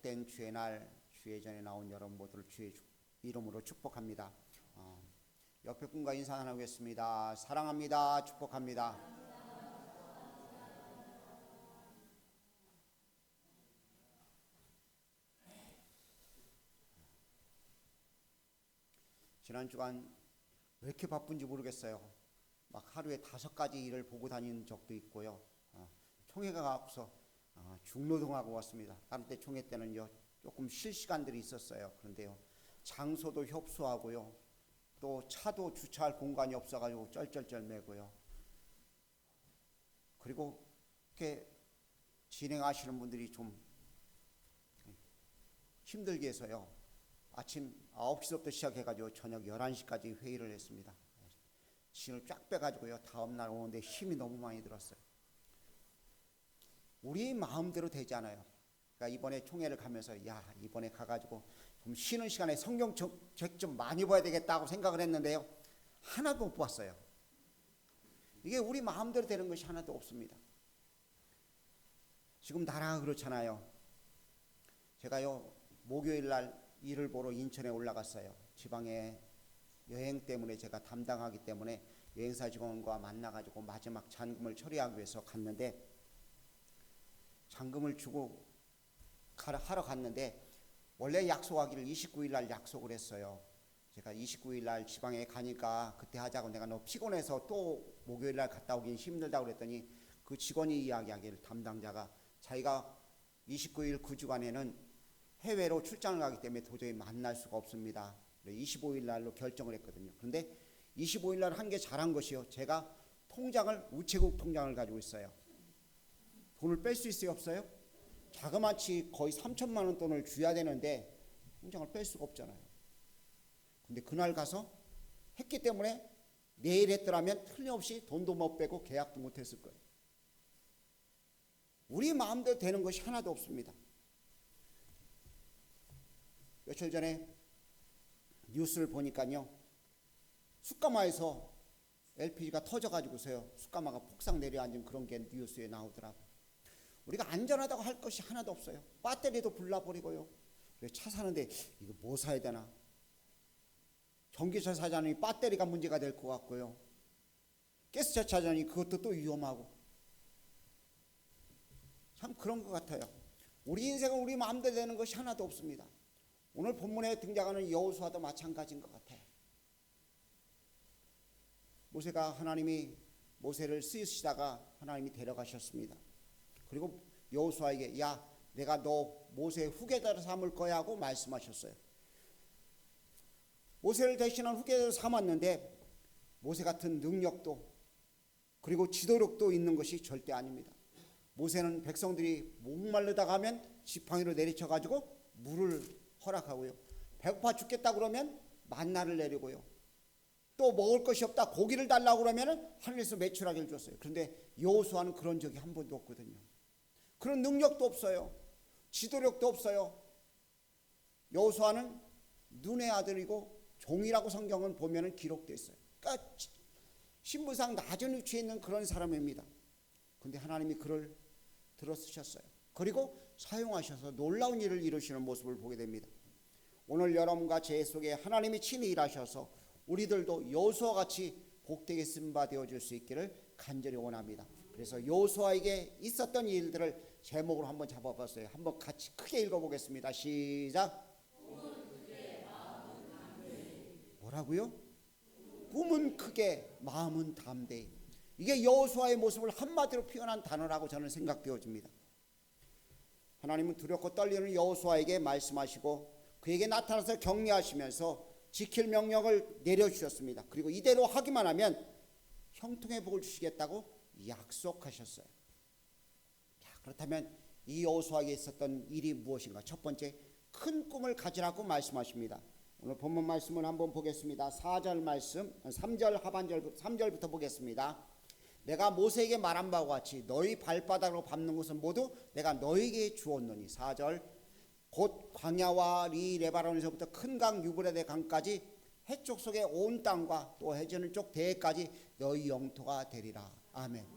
복된 주의 날, 주의 전에 나온 여러분 모두를 주의 이름으로 축복합니다. 옆에 분과 인사 나누겠습니다. 사랑합니다. 축복합니다. 지난 주간 왜 이렇게 바쁜지 모르겠어요. 막 하루에 5가지 일을 보고 다니는 적도 있고요. 총회가 가고서 중노동하고 왔습니다. 다른 때 총회 때는요 조금 쉴 시간들이 있었어요. 그런데요 장소도 협소하고요, 또 차도 주차할 공간이 없어가지고 쩔쩔쩔 매고요. 그리고 이렇게 진행하시는 분들이 좀 힘들게 해서요, 아침 9시부터 시작해가지고 저녁 11시까지 회의를 했습니다. 진을 쫙 빼가지고요 다음날 오는데 힘이 너무 많이 들었어요. 우리 마음대로 되지 않아요. 그러니까 이번에 총회를 가면서 이번에 가가지고 좀 쉬는 시간에 성경책 좀 많이 봐야 되겠다고 생각을 했는데요, 하나도 못 봤어요. 이게 우리 마음대로 되는 것이 하나도 없습니다. 지금 나라가 그렇잖아요. 제가요 목요일 날 일을 보러 인천에 올라갔어요. 지방에 여행 때문에 제가 담당하기 때문에 여행사 직원과 만나가지고 마지막 잔금을 처리하기 위해서 갔는데, 잔금을 주고 하러 갔는데 원래 약속하기를 29일 날 약속을 했어요. 제가 29일 날 지방에 가니까 그때 하자고, 내가 너무 피곤해서 또 목요일 날 갔다 오긴 힘들다고 그랬더니 그 직원이 이야기하기를, 담당자가 자기가 29일 그 주간에는 해외로 출장을 가기 때문에 도저히 만날 수가 없습니다. 25일 날로 결정을 했거든요. 그런데 25일 날 한 게 잘한 것이요, 제가 통장을 우체국 통장을 가지고 있어요. 돈을 뺄 수 있어요, 없어요? 자그마치 거의 3천만 원 돈을 줘야 되는데 통장을 뺄 수가 없잖아요. 근데 그날 가서 했기 때문에 내일 했더라면 틀림없이 돈도 못 빼고 계약도 못 했을 거예요. 우리 마음대로 되는 것이 하나도 없습니다. 며칠 전에 뉴스를 보니까요, 숯가마에서 LPG가 터져가지고서요 숯가마가 폭삭 내려앉은 그런 게 뉴스에 나오더라고요. 우리가 안전하다고 할 것이 하나도 없어요. 배터리도 불나버리고요. 차 사는데 이거 뭐 사야 되나? 전기차 사자니 배터리가 문제가 될 것 같고요. 가스차 사자니 그것도 또 위험하고. 참 그런 것 같아요. 우리 인생은 우리 마음대로 되는 것이 하나도 없습니다. 오늘 본문에 등장하는 여호수아도 마찬가지인 것 같아요. 모세가, 하나님이 모세를 쓰시다가 하나님이 데려가셨습니다. 그리고 여호수아에게 내가 너 모세의 후계자로 삼을 거야 하고 말씀하셨어요. 모세를 대신한 후계자로 삼았는데 모세 같은 능력도 그리고 지도력도 있는 것이 절대 아닙니다. 모세는 백성들이 목마르다가 하면 지팡이로 내리쳐가지고 물을 허락하고요, 배고파 죽겠다 그러면 만나를 내리고요, 또 먹을 것이 없다 고기를 달라고 그러면 하늘에서 메추라기를 줬어요. 그런데 여호수아는 그런 적이 한 번도 없거든요. 그런 능력도 없어요. 지도력도 없어요. 여호수아는 눈의 아들이고 종이라고 성경은 보면 기록되어 있어요. 그러니까 신분상 낮은 위치에 있는 그런 사람입니다. 그런데 하나님이 그를 들어쓰셨어요. 그리고 사용하셔서 놀라운 일을 이루시는 모습을 보게 됩니다. 오늘 여러분과 제 속에 하나님이 친히 일하셔서 우리들도 여호수아 같이 복되게 쓴바 되어줄 수 있기를 간절히 원합니다. 그래서 여호수아에게 있었던 일들을 제목으로 한번 잡아봤어요. 한번 같이 크게 읽어보겠습니다. 시작. 뭐라고요? 꿈은 크게 마음은 담대히. 이게 여호수아의 모습을 한마디로 표현한 단어라고 저는 생각되어집니다. 하나님은 두렵고 떨리는 여호수아에게 말씀하시고 그에게 나타나서 격려하시면서 지킬 명령을 내려주셨습니다. 그리고 이대로 하기만 하면 형통의 복을 주시겠다고 약속하셨어요. 자, 그렇다면 이 여호수아에게 있었던 일이 무엇인가? 첫 번째, 큰 꿈을 가지라고 말씀하십니다. 오늘 본문 말씀을 한번 보겠습니다. 4절 말씀, 3절 하반절, 3절부터 보겠습니다. 내가 모세에게 말한 바와 같이 너희 발바닥으로 밟는 것은 모두 내가 너희에게 주었노니. 4절, 곧 광야와 리 레바논에서부터 큰 강 유브라데 강까지 해쪽 속의 온 땅과 또 해저는 쪽 대해까지 너희 영토가 되리라. 아멘.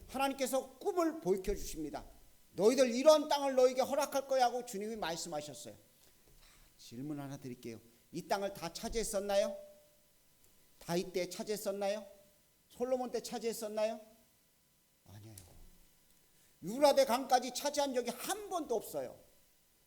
하나님께서 꿈을 보여주십니다. 너희들 이런 땅을 너희에게 허락할 거야 하고 주님이 말씀하셨어요. 질문 하나 드릴게요. 이 땅을 다 차지했었나요? 다윗 때 차지했었나요? 솔로몬 때 차지했었나요? 아니에요. 유라대 강까지 차지한 적이 한 번도 없어요.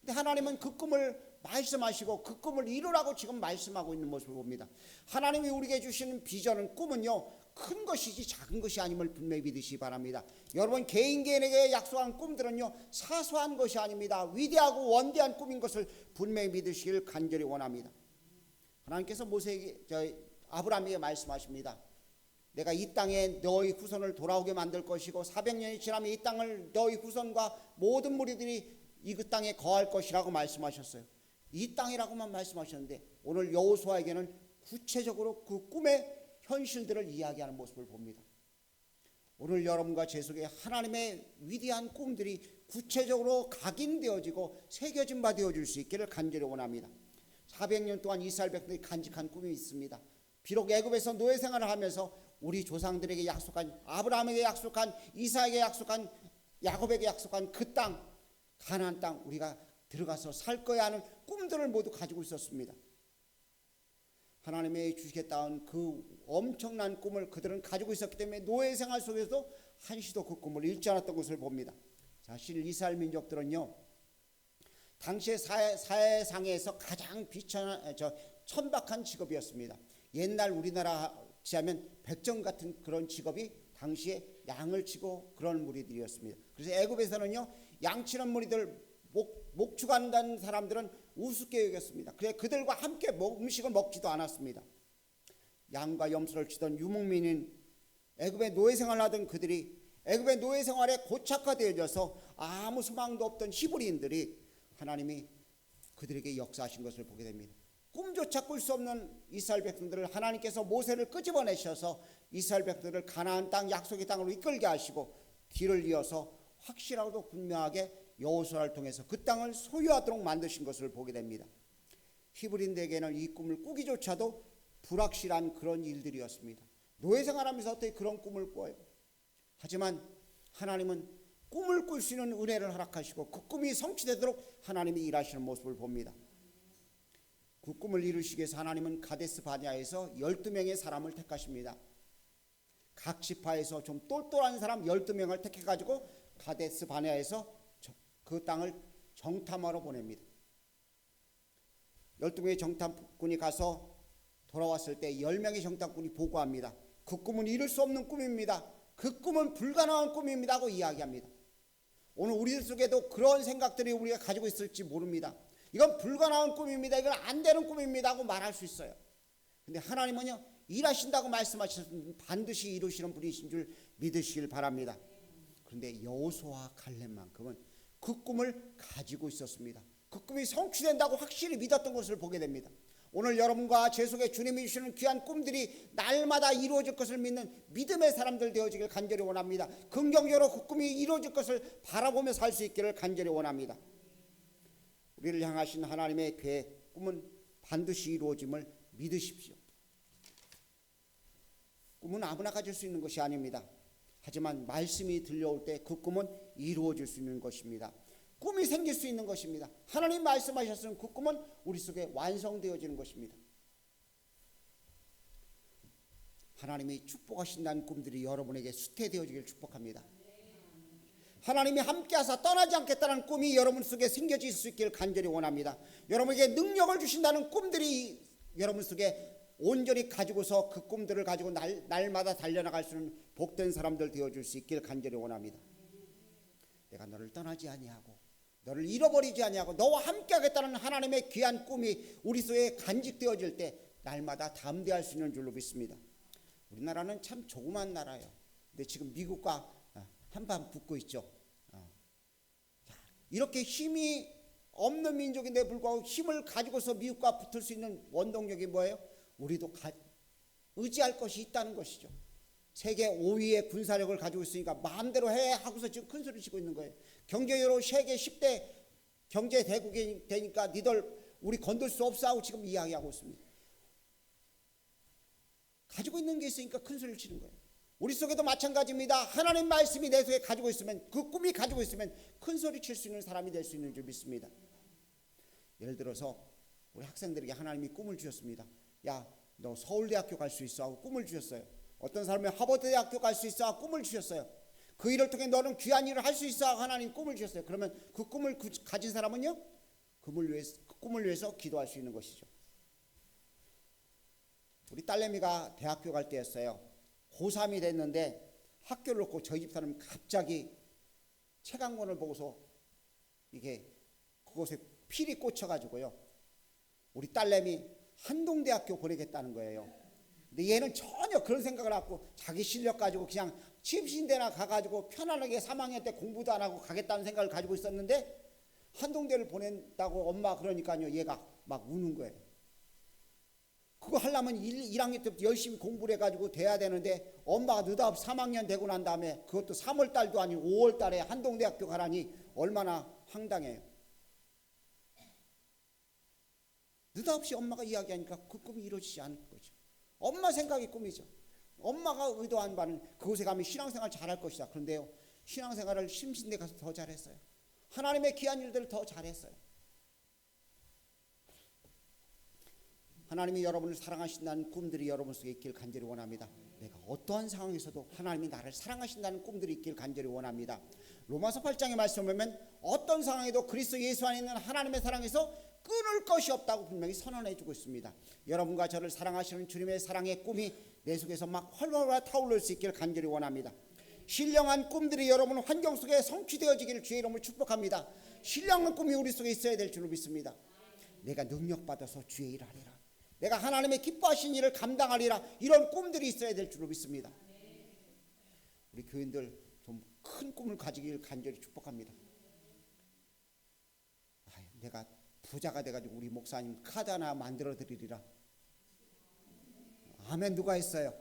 근데 하나님은 그 꿈을 말씀하시고 그 꿈을 이루라고 지금 말씀하고 있는 모습을 봅니다. 하나님이 우리에게 주시는 비전은, 꿈은요, 큰 것이지 작은 것이 아님을 분명히 믿으시기 바랍니다. 여러분 개인에게 약속한 꿈들은요, 사소한 것이 아닙니다. 위대하고 원대한 꿈인 것을 분명히 믿으시길 간절히 원합니다. 하나님께서 아브라함에게 말씀하십니다. 내가 이 땅에 너희 후손을 돌아오게 만들 것이고 400년이 지나면 이 땅을 너희 후손과 모든 무리들이 이 그 땅에 거할 것이라고 말씀하셨어요. 이 땅이라고만 말씀하셨는데 오늘 여호수아에게는 구체적으로 그 꿈의 현실들을 이야기하는 모습을 봅니다. 오늘 여러분과 제 속에 하나님의 위대한 꿈들이 구체적으로 각인되어지고 새겨진 바 되어질 수 있기를 간절히 원합니다. 400년 동안 이스라엘 백성들이 간직한 꿈이 있습니다. 비록 애굽에서 노예 생활을 하면서 우리 조상들에게 약속한, 아브라함에게 약속한, 이삭에게 약속한, 야곱에게 약속한 그 땅, 가나안 땅, 우리가 들어가서 살 거야 하는 꿈들을 모두 가지고 있었습니다. 하나님의 주시겠다는 그 엄청난 꿈을 그들은 가지고 있었기 때문에 노예 생활 속에서도 한시도 그 꿈을 잃지 않았던 것을 봅니다. 사실 이스라엘 민족들은요, 당시의 사회상에서 가장 천박한 직업이었습니다. 옛날 우리나라 지하면 백정 같은 그런 직업이 당시에 양을 치고 그런 무리들이었습니다. 그래서 애굽에서는요, 양치는 무리들, 목축한다는 사람들은 우습게 여겼습니다. 그래서 그들과 함께 음식을 먹지도 않았습니다. 양과 염소를 치던 유목민인 애굽의 노예 생활을 하던 그들이 애굽의 노예 생활에 고착화되어져서 아무 소망도 없던 히브리인들이 하나님이 그들에게 역사하신 것을 보게 됩니다. 꿈조차 꿀 수 없는 이스라엘 백성들을 하나님께서 모세를 끄집어내셔서 이스라엘 백성들을 가나안 땅, 약속의 땅으로 이끌게 하시고 뒤를 이어서 확실하고도 분명하게 여호수아를 통해서 그 땅을 소유하도록 만드신 것을 보게 됩니다. 히브리인들에게는 이 꿈을 꾸기조차도 불확실한 그런 일들이었습니다. 노예 생활하면서 어떻게 그런 꿈을 꿔요? 하지만 하나님은 꿈을 꿀 수 있는 은혜를 허락하시고 그 꿈이 성취되도록 하나님이 일하시는 모습을 봅니다. 그 꿈을 이루시기 위해서 하나님은 가데스 바네아에서 12명의 사람을 택하십니다. 각 지파에서 좀 똘똘한 사람 12명을 택해가지고 가데스 바네아에서 그 땅을 정탐하러 보냅니다. 12명의 정탐꾼이 가서 돌아왔을 때 10명의 정탐꾼이 보고합니다. 그 꿈은 이룰 수 없는 꿈입니다. 그 꿈은 불가능한 꿈입니다 하고 이야기합니다. 오늘 우리들 속에도 그런 생각들이 우리가 가지고 있을지 모릅니다. 이건 불가능한 꿈입니다. 이건 안 되는 꿈입니다 하고 말할 수 있어요. 근데 하나님은요, 일하신다고 말씀하셨으면 반드시 이루시는 분이신 줄 믿으시길 바랍니다. 그런데 여호수아와 갈렙만큼은 그 꿈을 가지고 있었습니다. 그 꿈이 성취된다고 확실히 믿었던 것을 보게 됩니다. 오늘 여러분과 제 속에 주님이 주시는 귀한 꿈들이 날마다 이루어질 것을 믿는 믿음의 사람들 되어지길 간절히 원합니다. 긍정적으로 그 꿈이 이루어질 것을 바라보며 살 수 있기를 간절히 원합니다. 우리를 향하신 하나님의 계획, 꿈은 반드시 이루어짐을 믿으십시오. 꿈은 아무나 가질 수 있는 것이 아닙니다. 하지만 말씀이 들려올 때 그 꿈은 이루어질 수 있는 것입니다. 꿈이 생길 수 있는 것입니다. 하나님 말씀하셨으면 그 꿈은 우리 속에 완성되어지는 것입니다. 하나님이 축복하신다는 꿈들이 여러분에게 수태되어지길 축복합니다. 하나님이 함께하사 떠나지 않겠다는 꿈이 여러분 속에 생겨질 수 있기를 간절히 원합니다. 여러분에게 능력을 주신다는 꿈들이 여러분 속에 온전히 가지고서 그 꿈들을 가지고 날마다 달려나갈 수 있는 복된 사람들 되어줄 수 있기를 간절히 원합니다. 내가 너를 떠나지 아니하고 너를 잃어버리지 아니하고 너와 함께하겠다는 하나님의 귀한 꿈이 우리 속에 간직되어질 때 날마다 담대할 수 있는 줄로 믿습니다. 우리나라는 참 조그만 나라예요. 근데 지금 미국과 한판 붙고 있죠. 이렇게 힘이 없는 민족인데 불구하고 힘을 가지고서 미국과 붙을 수 있는 원동력이 뭐예요? 우리도 의지할 것이 있다는 것이죠. 세계 5위의 군사력을 가지고 있으니까 마음대로 해 하고서 지금 큰 소리 치고 있는 거예요. 경제적으로 세계 10대 경제 대국이 되니까 니들 우리 건들 수 없어 하고 지금 이야기하고 있습니다. 가지고 있는 게 있으니까 큰 소리를 치는 거예요. 우리 속에도 마찬가지입니다. 하나님 말씀이 내 속에 가지고 있으면, 그 꿈이 가지고 있으면 큰 소리 칠 수 있는 사람이 될 수 있는 줄 믿습니다. 예를 들어서 우리 학생들에게 하나님이 꿈을 주셨습니다. 야, 너 서울대학교 갈 수 있어 하고 꿈을 주셨어요. 어떤 사람이 하버드대학교 갈 수 있어 하고 꿈을 주셨어요. 그 일을 통해 너는 귀한 일을 할 수 있어 하고 하나님 꿈을 주셨어요. 그러면 그 꿈을 가진 사람은요, 그 꿈을 위해서 기도할 수 있는 것이죠. 우리 딸내미가 대학교 갈 때였어요. 고3이 됐는데 학교를 놓고 저희 집사람이 갑자기 책 한 권을 보고서 이게 그곳에 필이 꽂혀가지고요, 우리 딸내미 한동대학교 보내겠다는 거예요. 근데 얘는 전혀 그런 생각을 하고 자기 실력 가지고 그냥 침신대나 가가지고 편안하게 3학년 때 공부도 안 하고 가겠다는 생각을 가지고 있었는데, 한동대를 보낸다고 엄마 그러니까요, 얘가 막 우는 거예요. 그거 하려면 1학년 때부터 열심히 공부를 해가지고 돼야 되는데, 엄마가 느닷없이 3학년 되고 난 다음에 그것도 3월달도 아니고 5월달에 한동대학교 가라니 얼마나 황당해요. 느닷없이 엄마가 이야기하니까 그 꿈이 이루어지지 않을 거죠. 엄마 생각이 꿈이죠. 엄마가 의도한 바는 그곳에 가면 신앙생활 잘할 것이다. 그런데요, 신앙생활을 심신대 가서 더 잘했어요. 하나님의 귀한 일들을 더 잘했어요. 하나님이 여러분을 사랑하신다는 꿈들이 여러분 속에 있길 간절히 원합니다. 내가 어떠한 상황에서도 하나님이 나를 사랑하신다는 꿈들이 있길 간절히 원합니다. 로마서 8장의 말씀을 보면 어떤 상황에도 그리스도 예수 안에 있는 하나님의 사랑에서 끊을 것이 없다고 분명히 선언해 주고 있습니다. 여러분과 저를 사랑하시는 주님의 사랑의 꿈이 내 속에서 막 활활 타오를 수 있길 간절히 원합니다. 신령한 꿈들이 여러분 환경 속에 성취되어지기를 주의 이름으로 축복합니다. 신령한 꿈이 우리 속에 있어야 될 줄로 믿습니다. 내가 능력받아서 주의 일을 하리라, 내가 하나님의 기뻐하신 일을 감당하리라, 이런 꿈들이 있어야 될 줄로 믿습니다. 우리 교인들 좀 큰 꿈을 가지길 간절히 축복합니다. 내가 부자가 돼가지고 우리 목사님 카드 하나 만들어 드리리라. 아멘. 누가 했어요?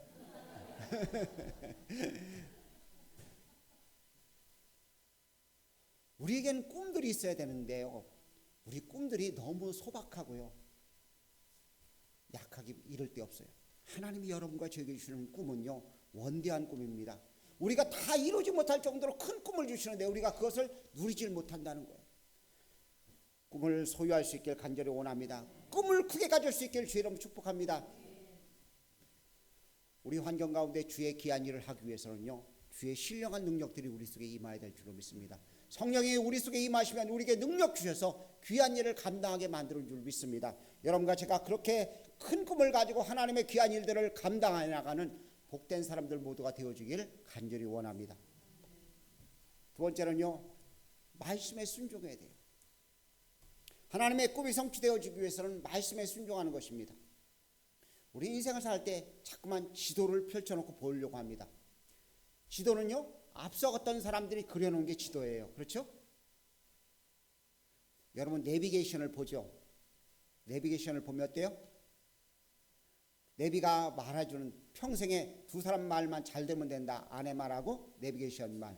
우리에겐 꿈들이 있어야 되는데요, 우리 꿈들이 너무 소박하고요, 약하기 이를 데 없어요. 하나님이 여러분과 저에게 주시는 꿈은요, 원대한 꿈입니다. 우리가 다 이루지 못할 정도로 큰 꿈을 주시는데 우리가 그것을 누리질 못한다는 거예요. 꿈을 소유할 수 있길 간절히 원합니다. 꿈을 크게 가질 수 있길 주의 이름으로 축복합니다. 우리 환경 가운데 주의 귀한 일을 하기 위해서는요, 주의 신령한 능력들이 우리 속에 임해야 될 줄로 믿습니다. 성령이 우리 속에 임하시면 우리에게 능력 주셔서 귀한 일을 감당하게 만드는 줄 믿습니다. 여러분과 제가 그렇게 큰 꿈을 가지고 하나님의 귀한 일들을 감당해 나가는 복된 사람들 모두가 되어주길 간절히 원합니다. 두 번째는요, 말씀에 순종해야 돼요. 하나님의 꿈이 성취되어지기 위해서는 말씀에 순종하는 것입니다. 우리 인생을 살 때 자꾸만 지도를 펼쳐놓고 보려고 합니다. 지도는요, 앞서갔던 사람들이 그려놓은 게 지도예요. 그렇죠? 여러분 내비게이션을 보죠. 내비게이션을 보면 어때요? 내비가 말해주는, 평생에 두 사람 말만 잘 들으면 된다. 아내 말하고 내비게이션 말,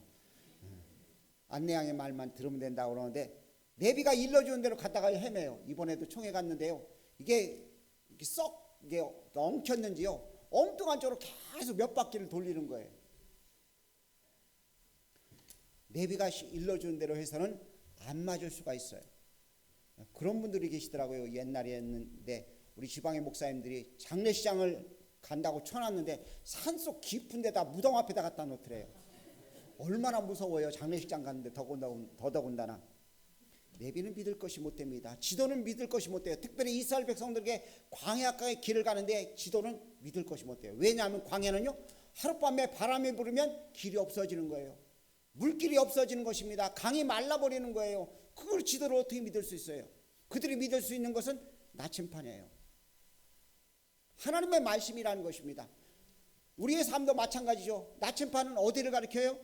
안내양의 말만 들으면 된다고 그러는데, 내비가 일러주는 대로 갔다가 헤매요. 이번에도 총회 갔는데요, 이게 썩 이게 엉켰는지요, 엉뚱한 쪽으로 계속 몇 바퀴를 돌리는 거예요. 내비가 일러주는 대로 해서는 안 맞을 수가 있어요. 그런 분들이 계시더라고요. 옛날에였는데 우리 지방의 목사님들이 장례식장을 간다고 쳐놨는데 산속 깊은 데다 무덤 앞에다 갖다 놓더래요. 얼마나 무서워요. 장례식장 가는데 더더군다나. 내비는 믿을 것이 못 됩니다. 지도는 믿을 것이 못 돼요. 특별히 이스라엘 백성들에게 광야가의 길을 가는데 지도는 믿을 것이 못 돼요. 왜냐하면 광야는요, 하룻밤에 바람이 불으면 길이 없어지는 거예요. 물길이 없어지는 것입니다. 강이 말라버리는 거예요. 그걸 지도를 어떻게 믿을 수 있어요? 그들이 믿을 수 있는 것은 나침판이에요. 하나님의 말씀이라는 것입니다. 우리의 삶도 마찬가지죠. 나침판은 어디를 가리켜요?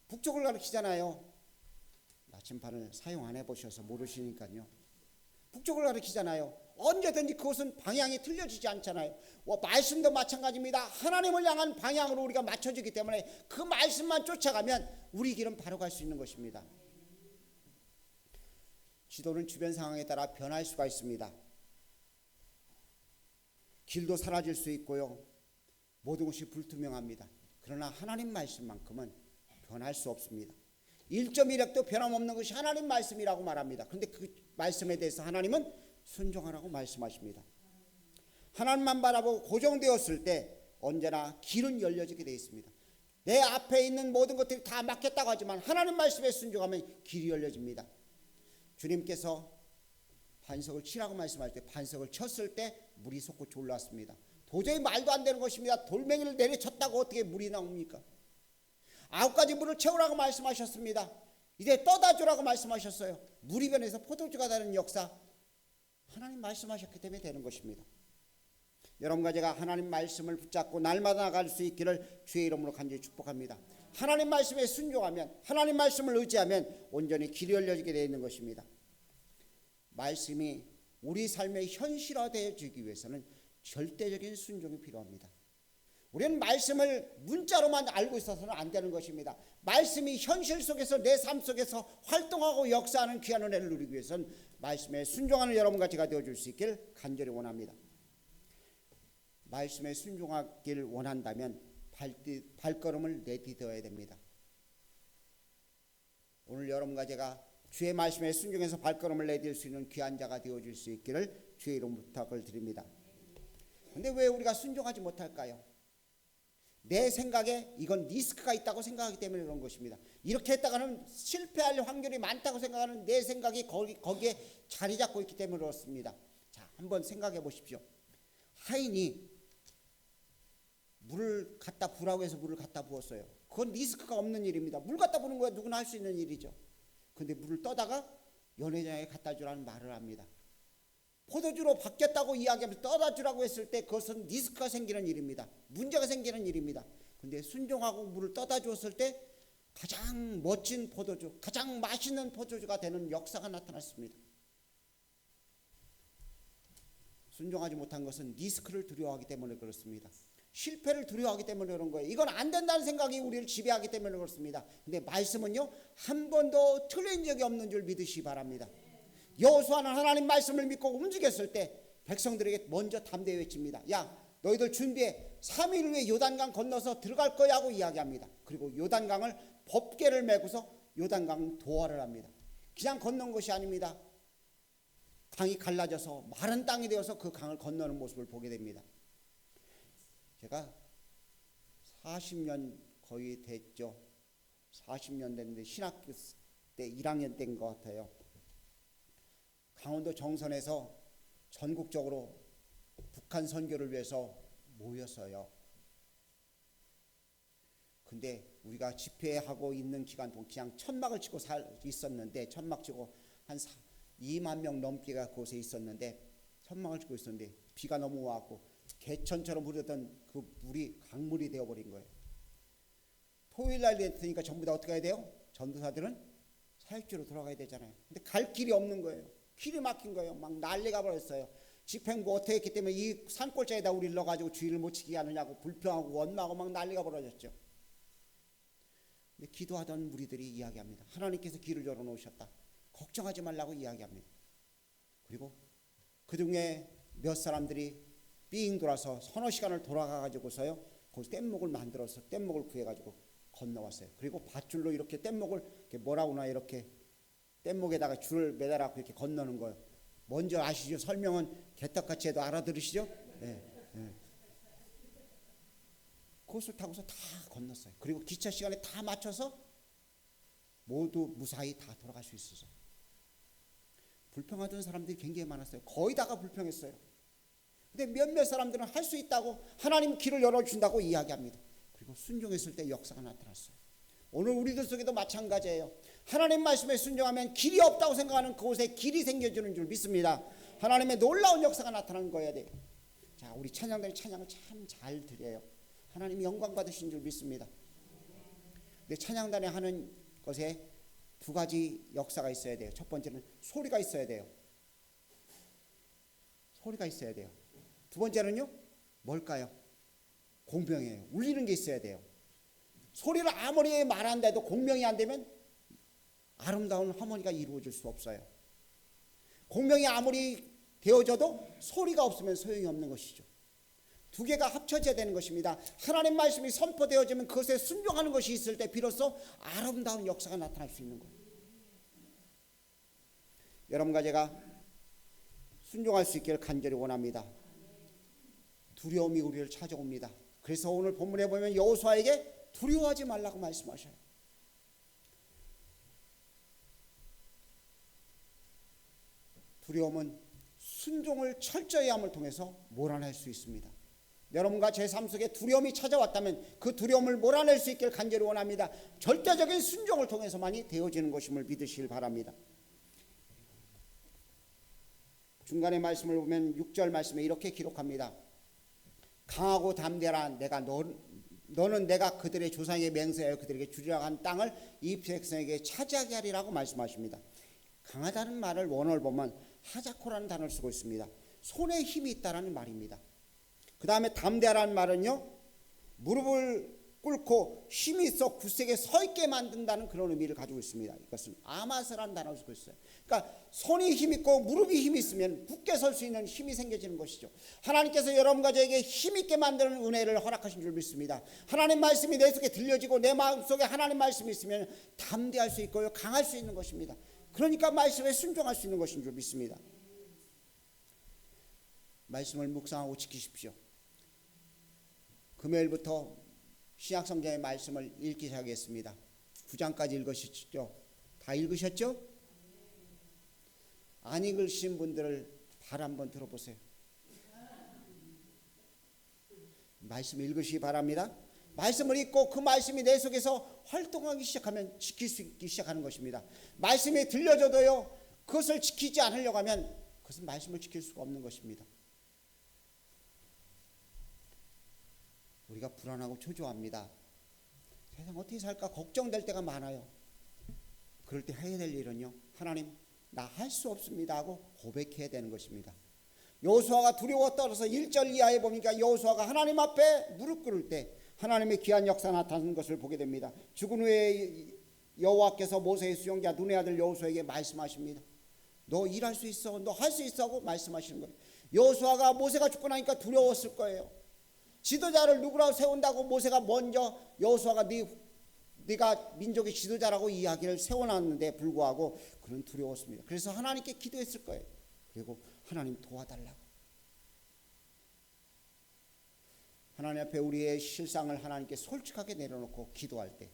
북쪽을 가리키잖아요. 나침판을 사용 안 해보셔서 모르시니까요. 북쪽을 가리키잖아요. 언제든지 그것은 방향이 틀려지지 않잖아요. 말씀도 마찬가지입니다. 하나님을 향한 방향으로 우리가 맞춰지기 때문에 그 말씀만 쫓아가면 우리 길은 바로 갈 수 있는 것입니다. 지도는 주변 상황에 따라 변할 수가 있습니다. 길도 사라질 수 있고요, 모든 것이 불투명합니다. 그러나 하나님 말씀만큼은 변할 수 없습니다. 1.1핵도 변함없는 것이 하나님 말씀이라고 말합니다. 그런데 그 말씀에 대해서 하나님은 순종하라고 말씀하십니다. 하나님만 바라보고 고정되었을 때 언제나 길은 열려지게 되어 있습니다. 내 앞에 있는 모든 것들이 다 막혔다고 하지만 하나님 말씀에 순종하면 길이 열려집니다. 주님께서 반석을 치라고 말씀할 때 반석을 쳤을 때 물이 솟구쳐 올랐습니다. 도저히 말도 안 되는 것입니다. 돌멩이를 내려쳤다고 어떻게 물이 나옵니까? 9가지 물을 채우라고 말씀하셨습니다. 이제 떠다 주라고 말씀하셨어요. 물이 변해서 포도주가 되는 역사, 하나님 말씀하셨기 때문에 되는 것입니다. 여러분과 제가 하나님 말씀을 붙잡고 날마다 나갈 수 있기를 주의 이름으로 간절히 축복합니다. 하나님 말씀에 순종하면, 하나님 말씀을 의지하면 온전히 길이 열려지게 되어 있는 것입니다. 말씀이 우리 삶에 현실화되어지기 위해서는 절대적인 순종이 필요합니다. 우리는 말씀을 문자로만 알고 있어서는 안 되는 것입니다. 말씀이 현실 속에서 내 삶 속에서 활동하고 역사하는 귀한 은혜를 누리기 위해서는 말씀에 순종하는 여러분과 제가 되어줄 수 있기를 간절히 원합니다. 말씀에 순종하기를 원한다면 발걸음을 내디뎌야 됩니다. 오늘 여러분과 제가 주의 말씀에 순종해서 발걸음을 내딜 수 있는 귀한 자가 되어줄 수 있기를 주의 이름으로 부탁을 드립니다. 그런데 왜 우리가 순종하지 못할까요? 내 생각에 이건 리스크가 있다고 생각하기 때문에 그런 것입니다. 이렇게 했다가는 실패할 확률이 많다고 생각하는 내 생각이 거기에 자리 잡고 있기 때문에 그렇습니다. 자, 한번 생각해 보십시오. 하인이 물을 갖다 부라고 해서 물을 갖다 부었어요. 그건 리스크가 없는 일입니다. 물 갖다 부는 거야 누구나 할 수 있는 일이죠. 근데 물을 떠다가 연회장에 갖다 주라는 말을 합니다. 포도주로 바뀌었다고 이야기하면서 떠다 주라고 했을 때 그것은 리스크가 생기는 일입니다. 문제가 생기는 일입니다. 근데 순종하고 물을 떠다 주었을 때 가장 멋진 포도주, 가장 맛있는 포도주가 되는 역사가 나타났습니다. 순종하지 못한 것은 리스크를 두려워하기 때문에 그렇습니다. 실패를 두려워하기 때문에 그런 거예요. 이건 안 된다는 생각이 우리를 지배하기 때문에 그렇습니다. 근데 말씀은요, 한 번도 틀린 적이 없는 줄 믿으시기 바랍니다. 여호수아는 하나님 말씀을 믿고 움직였을 때 백성들에게 먼저 담대히 외칩니다. 야, 너희들 준비해. 3일 후에 요단강 건너서 들어갈 거야 하고 이야기합니다. 그리고 요단강을 법궤를 메고서 요단강 도하를 합니다. 그냥 건넌 것이 아닙니다. 강이 갈라져서 마른 땅이 되어서 그 강을 건너는 모습을 보게 됩니다. 제가 40년 거의 됐죠. 40년 됐는데 신학교 때 1학년 때인 것 같아요. 강원도 정선에서 전국적으로 북한 선교를 위해서 모였어요. 근데 우리가 집회하고 있는 기간 동안 그냥 천막을 치고 있었는데, 천막 치고 한 2만 명 넘게가 그곳에 있었는데, 천막을 치고 있었는데 비가 너무 왔고 개천처럼 흐르던 그 물이 강물이 되어버린 거예요. 토요일날 됐으니까 전부 다 어떻게 해야 돼요? 전도사들은 사역지로 돌아가야 되잖아요. 근데 갈 길이 없는 거예요. 길이 막힌 거예요. 막 난리가 버렸어요. 집행부 어떻게 했기 때문에 이 산골짜기에다 우리를 넣어가지고 주의를 못 지키게 하느냐고 불평하고 원망하고 막 난리가 벌어졌죠. 근데 기도하던 무리들이 이야기합니다. 하나님께서 길을 열어놓으셨다. 걱정하지 말라고 이야기합니다. 그리고 그 중에 몇 사람들이 삥 돌아서 서너 시간을 돌아가가지고서요, 거기서 뗏목을 만들어서 뗏목을 구해가지고 건너왔어요. 그리고 밧줄로 이렇게 뗏목을 이렇게 뭐라고나 이렇게 뗏목에다가 줄을 매달아서 이렇게 건너는 거예요. 먼저 아시죠? 설명은 개떡같이 해도 알아들으시죠? 네, 네. 그것을 타고서 다 건넜어요. 그리고 기차 시간에 다 맞춰서 모두 무사히 다 돌아갈 수 있었어요. 불평하던 사람들이 굉장히 많았어요. 거의 다가 불평했어요. 근데 몇몇 사람들은 할 수 있다고, 하나님 길을 열어준다고 이야기합니다. 그리고 순종했을 때 역사가 나타났어요. 오늘 우리들 속에도 마찬가지예요. 하나님 말씀에 순종하면 길이 없다고 생각하는 그곳에 길이 생겨주는 줄 믿습니다. 하나님의 놀라운 역사가 나타나는 거야 돼요. 자, 우리 찬양단이 찬양을 참 잘 드려요. 하나님이 영광 받으신 줄 믿습니다. 근데 찬양단에 하는 것에 두 가지 역사가 있어야 돼요. 첫 번째는 소리가 있어야 돼요. 소리가 있어야 돼요. 두 번째는요, 뭘까요? 공명이에요. 울리는 게 있어야 돼요. 소리를 아무리 말한다해도 공명이 안 되면 아름다운 하모니가 이루어질 수 없어요. 공명이 아무리 되어져도 소리가 없으면 소용이 없는 것이죠. 두 개가 합쳐져야 되는 것입니다. 하나님 말씀이 선포되어지면 그것에 순종하는 것이 있을 때 비로소 아름다운 역사가 나타날 수 있는 거예요. 여러분과 제가 순종할 수 있기를 간절히 원합니다. 두려움이 우리를 찾아옵니다. 그래서 오늘 본문에 보면 여호수아에게 두려워하지 말라고 말씀하셔요. 두려움은 순종을 철저히 함을 통해서 몰아낼 수 있습니다. 여러분과 제 삶 속에 두려움이 찾아왔다면 그 두려움을 몰아낼 수 있기를 간절히 원합니다. 절대적인 순종을 통해서만이 되어지는 것임을 믿으시길 바랍니다. 중간의 말씀을 보면 6절 말씀에 이렇게 기록합니다. 강하고 담대라. 너는 내가 그들의 조상에게 맹세하여 그들에게 주리라 한 땅을 이 백성에게 차지하게 하리라고 말씀하십니다. 강하다는 말을 원어를 보면 하자코라는 단어를 쓰고 있습니다. 손에 힘이 있다라는 말입니다. 그 다음에 담대하라는 말은요, 무릎을 꿇고 힘이 있어 굳세게 서 있게 만든다는 그런 의미를 가지고 있습니다. 이것은 아마스라는 단어를 쓰고 있어요. 그러니까 손이 힘 있고 무릎이 힘이 있으면 굳게 설 수 있는 힘이 생겨지는 것이죠. 하나님께서 여러분과 저에게 힘 있게 만드는 은혜를 허락하신 줄 믿습니다. 하나님 말씀이 내 속에 들려지고 내 마음속에 하나님 말씀이 있으면 담대할 수 있고요, 강할 수 있는 것입니다. 그러니까 말씀에 순종할 수 있는 것인 줄 믿습니다. 말씀을 묵상하고 지키십시오. 금요일부터 신약성경의 말씀을 읽기 시작하겠습니다. 9장까지 읽으셨죠? 다 읽으셨죠? 안 읽으신 분들을 발 한번 들어보세요. 말씀 읽으시기 바랍니다. 말씀을 읽고 그 말씀이 내 속에서 활동하기 시작하면 지킬 수 있기 시작하는 것입니다. 말씀이 들려줘도요, 그것을 지키지 않으려고 하면 그것은 말씀을 지킬 수가 없는 것입니다. 우리가 불안하고 초조합니다. 세상 어떻게 살까 걱정될 때가 많아요. 그럴 때 해야 될 일은요, 하나님 나 할 수 없습니다 하고 고백해야 되는 것입니다. 여호수아가 두려워 떨어서 1절 이하에 보니까 여호수아가 하나님 앞에 무릎 꿇을 때 하나님의 귀한 역사가 나타나는 것을 보게 됩니다. 죽은 후에 여호와께서 모세의 수종자 눈의 아들 여호수아에게 말씀하십니다. 너 일할 수 있어, 너 할 수 있어 하고 말씀하시는 거예요. 여호수아가 모세가 죽고 나니까 두려웠을 거예요. 지도자를 누구라고 세운다고 모세가 먼저 여호수아가 네가 민족의 지도자라고 이야기를 세워놨는데 불구하고 그는 두려웠습니다. 그래서 하나님께 기도했을 거예요. 그리고 하나님 도와달라고. 하나님 앞에 우리의 실상을 하나님께 솔직하게 내려놓고 기도할 때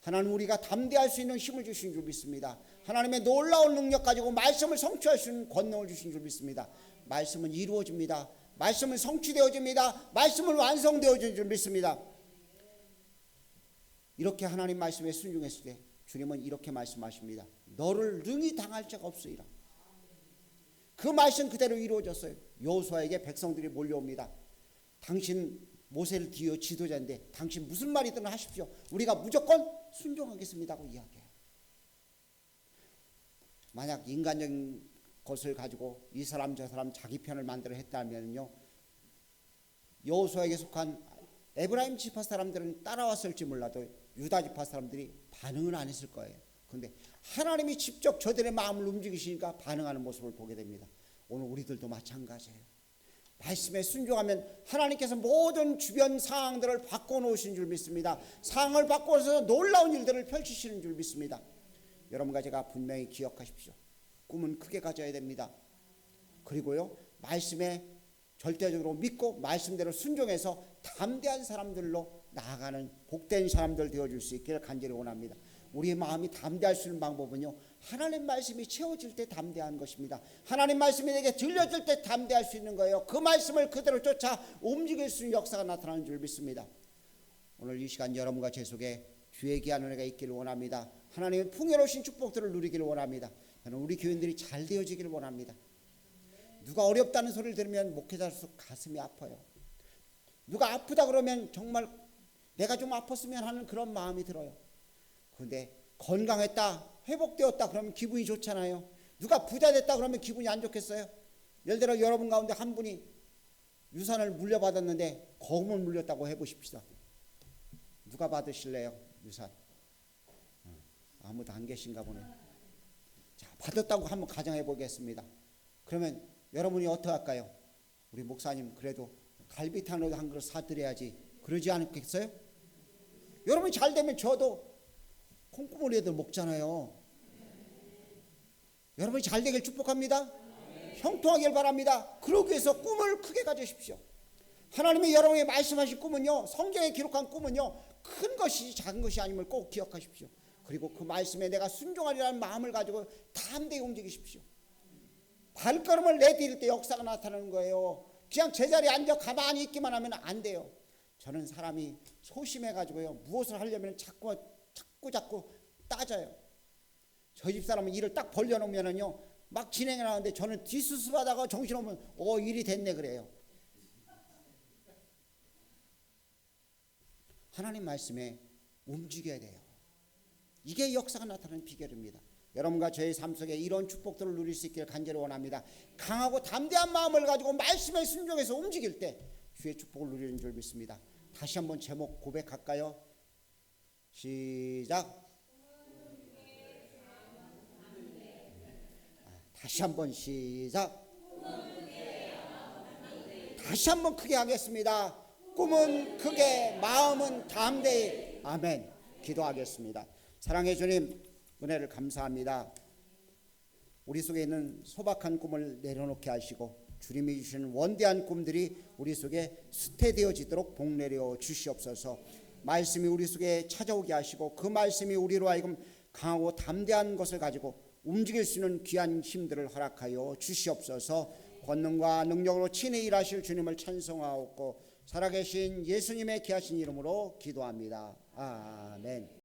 하나님 우리가 담대할 수 있는 힘을 주신 줄 믿습니다. 하나님의 놀라운 능력 가지고 말씀을 성취할 수 있는 권능을 주신 줄 믿습니다. 말씀은 이루어집니다. 말씀은 성취되어집니다. 말씀은 완성되어진 줄 믿습니다. 이렇게 하나님 말씀에 순종했을 때 주님은 이렇게 말씀하십니다. 너를 능히 당할 자가 없으리라. 그 말씀 그대로 이루어졌어요. 여호수아에게 백성들이 몰려옵니다. 당신 모세를 뒤어 지도자인데 당신 무슨 말이든 하십시오. 우리가 무조건 순종하겠습니다 하고 이야기해요. 만약 인간적인 것을 가지고 이 사람 저 사람 자기 편을 만들어 했다면요, 여호수아에게 속한 에브라임 지파 사람들은 따라왔을지 몰라도 유다 지파 사람들이 반응은 안 했을 거예요. 그런데 하나님이 직접 저들의 마음을 움직이시니까 반응하는 모습을 보게 됩니다. 오늘 우리들도 마찬가지예요. 말씀에 순종하면 하나님께서 모든 주변 상황들을 바꿔놓으신 줄 믿습니다. 상황을 바꿔서 놀라운 일들을 펼치시는 줄 믿습니다. 여러분과 제가 분명히 기억하십시오. 꿈은 크게 가져야 됩니다. 그리고요, 말씀에 절대적으로 믿고 말씀대로 순종해서 담대한 사람들로 나아가는 복된 사람들 되어줄 수 있기를 간절히 원합니다. 우리의 마음이 담대할 수 있는 방법은요, 하나님 말씀이 채워질 때 담대한 것입니다. 하나님 말씀이 내게 들려질 때 담대할 수 있는 거예요. 그 말씀을 그대로 쫓아 움직일 수 있는 역사가 나타나는 줄 믿습니다. 오늘 이 시간 여러분과 제 속에 주의 귀한 은혜가 있기를 원합니다. 하나님의 풍요로우신 축복들을 누리기를 원합니다. 저는 우리 교인들이 잘 되어지기를 원합니다. 누가 어렵다는 소리를 들으면 목회자로서 가슴이 아파요. 누가 아프다 그러면 정말 내가 좀 아팠으면 하는 그런 마음이 들어요. 그런데 건강했다, 회복되었다 그러면 기분이 좋잖아요. 누가 부자 됐다 그러면 기분이 안 좋겠어요? 예를 들어 여러분 가운데 한 분이 유산을 물려받았는데 거금을 물렸다고 해보십시다. 누가 받으실래요? 유산. 아무도 안 계신가 보네. 자, 받았다고 한번 가정해 보겠습니다. 그러면 여러분이 어떻게 할까요? 우리 목사님 그래도 갈비탕으로 한 그릇 사드려야지. 그러지 않겠어요? 여러분이 잘 되면 저도 콩고물 애들 먹잖아요. 여러분이 잘 되길 축복합니다. 형통하길 바랍니다. 그러기 위해서 꿈을 크게 가지십시오. 하나님이 여러분에게 말씀하신 꿈은요, 성경에 기록한 꿈은요, 큰 것이 작은 것이 아님을 꼭 기억하십시오. 그리고 그 말씀에 내가 순종하리라는 마음을 가지고 담대히 움직이십시오. 발걸음을 내디딜 때 역사가 나타나는 거예요. 그냥 제자리에 앉아 가만히 있기만 하면 안 돼요. 저는 사람이 소심해가지고요, 무엇을 하려면 자꾸 따져요. 저희 집사람은 일을 딱 벌려놓으면은요, 막 진행을 하는데 저는 뒷수습하다가 정신없으면 일이 됐네 그래요. 하나님 말씀에 움직여야 돼요. 이게 역사가 나타나는 비결입니다. 여러분과 저의 삶 속에 이런 축복들을 누릴 수 있기를 간절히 원합니다. 강하고 담대한 마음을 가지고 말씀에 순종해서 움직일 때 주의 축복을 누리는 줄 믿습니다. 다시 한번 제목 고백할까요? 시작. 다시 한번 시작. 다시 한번 크게 하겠습니다. 꿈은 크게, 마음은 담대히. 아멘. 기도하겠습니다. 사랑해 주님, 은혜를 감사합니다. 우리 속에 있는 소박한 꿈을 내려놓게 하시고 주님이 주시는 원대한 꿈들이 우리 속에 수태되어지도록 복내려 주시옵소서. 말씀이 우리 속에 찾아오게 하시고 그 말씀이 우리로 하여금 강하고 담대한 것을 가지고 움직일 수 있는 귀한 힘들을 허락하여 주시옵소서. 권능과 능력으로 친히 일하실 주님을 찬송하옵고 살아계신 예수님의 귀하신 이름으로 기도합니다. 아멘.